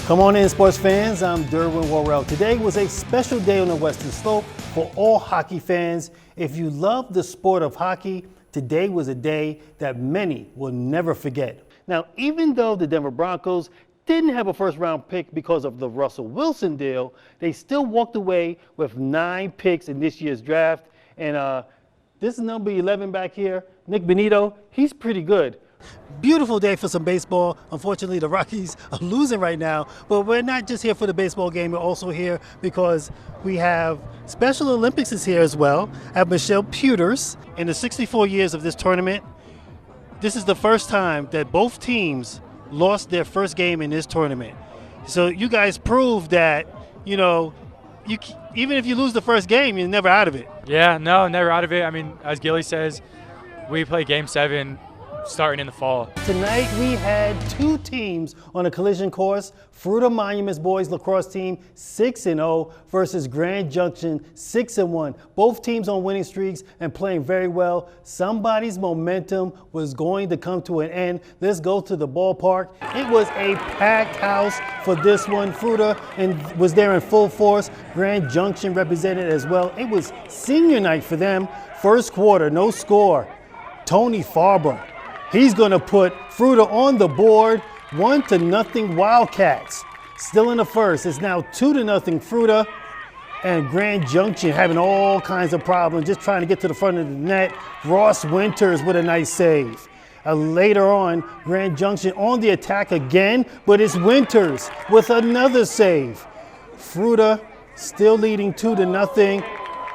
Come on in, sports fans. I'm Derwin Worrell. Today was a special day on the Western Slope for all hockey fans. If you love the sport of hockey, today was a day that many will never forget. Now, even though the Denver Broncos didn't have a first-round pick because of the Russell Wilson deal, they still walked away with 9 picks in this year's draft. And this number 11 back here, Nick Bonito, he's pretty good. Beautiful day for some baseball. Unfortunately, the Rockies are losing right now, but we're not just here for the baseball game. We're also here because we have Special Olympics is here as well. I have Michelle Pewters. In the 64 years of this tournament, this is the first time that both teams lost their first game in this tournament. So you guys proved that, even if you lose the first game, you're never out of it. Yeah, no, never out of it. I mean, as Gilly says, we play Game 7 starting in the fall. Tonight we had 2 teams on a collision course. Fruita Monuments boys lacrosse team 6-0 versus Grand Junction 6-1. Both teams on winning streaks and playing very well. Somebody's momentum was going to come to an end. Let's go to the ballpark. It was a packed house for this one. Fruita was there in full force. Grand Junction represented as well. It was senior night for them. First quarter, no score. Tony Farber. He's going to put Fruita on the board, 1-0 Wildcats. Still in the first. It's now 2-0 Fruita, and Grand Junction having all kinds of problems, just trying to get to the front of the net. Ross Winters with a nice save. Later on, Grand Junction on the attack again, but it's Winters with another save. Fruita still leading 2-0.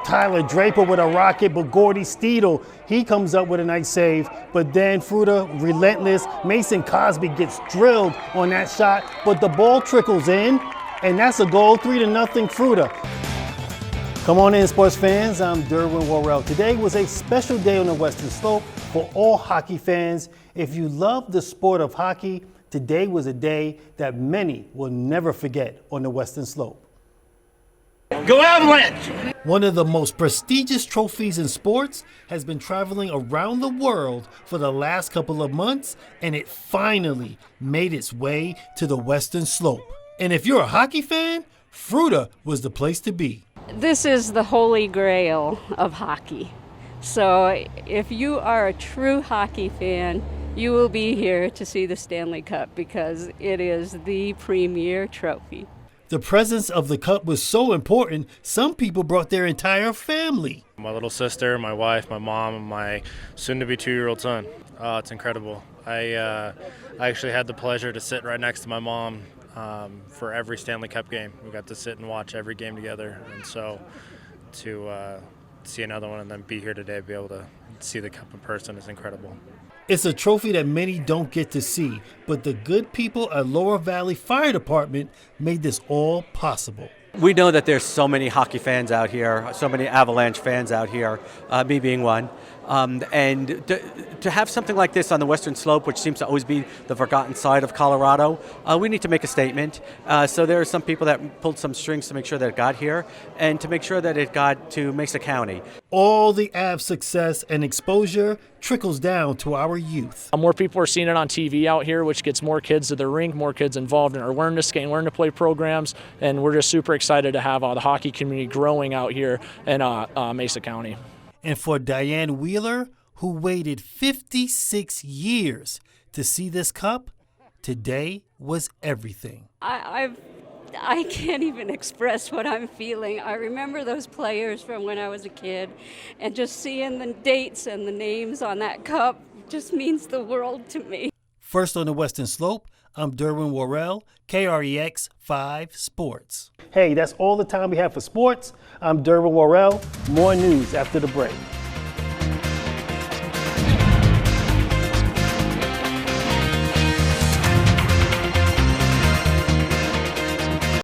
Tyler Draper with a rocket, but Gordy Steedle, he comes up with a nice save. But then Fruita, relentless. Mason Cosby gets drilled on that shot, but the ball trickles in, and that's a goal, 3-0 Fruita. Come on in, sports fans. I'm Derwin Worrell. Today was a special day on the Western Slope for all hockey fans. If you love the sport of hockey, today was a day that many will never forget on the Western Slope. Go Avalanche! One of the most prestigious trophies in sports has been traveling around the world for the last couple of months, and it finally made its way to the Western Slope. And if you're a hockey fan, Fruita was the place to be. This is the holy grail of hockey. So if you are a true hockey fan, you will be here to see the Stanley Cup because it is the premier trophy. The presence of the cup was so important, some people brought their entire family. My little sister, my wife, my mom, and my soon-to-be 2-year-old son. It's incredible. I actually had the pleasure to sit right next to my mom for every Stanley Cup game. We got to sit and watch every game together, and so to see another one and then be here today, be able to see the cup in person is incredible. It's a trophy that many don't get to see, but the good people at Lower Valley Fire Department made this all possible. We know that there's so many hockey fans out here, so many Avalanche fans out here, me being one. And to have something like this on the Western Slope, which seems to always be the forgotten side of Colorado, we need to make a statement. So there are some people that pulled some strings to make sure that it got here and to make sure that it got to Mesa County. All the Avs success and exposure trickles down to our youth. More people are seeing it on TV out here, which gets more kids to the rink, more kids involved in our learn to skate and learn to play programs, and we're just super excited to have the hockey community growing out here in Mesa County. And for Diane Wheeler, who waited 56 years to see this cup, today was everything. I can't even express what I'm feeling. I remember those players from when I was a kid, and just seeing the dates and the names on that cup just means the world to me. First on the Western Slope, I'm Derwin Worrell, KREX 5 Sports. Hey, that's all the time we have for sports. I'm Derwin Worrell. More news after the break.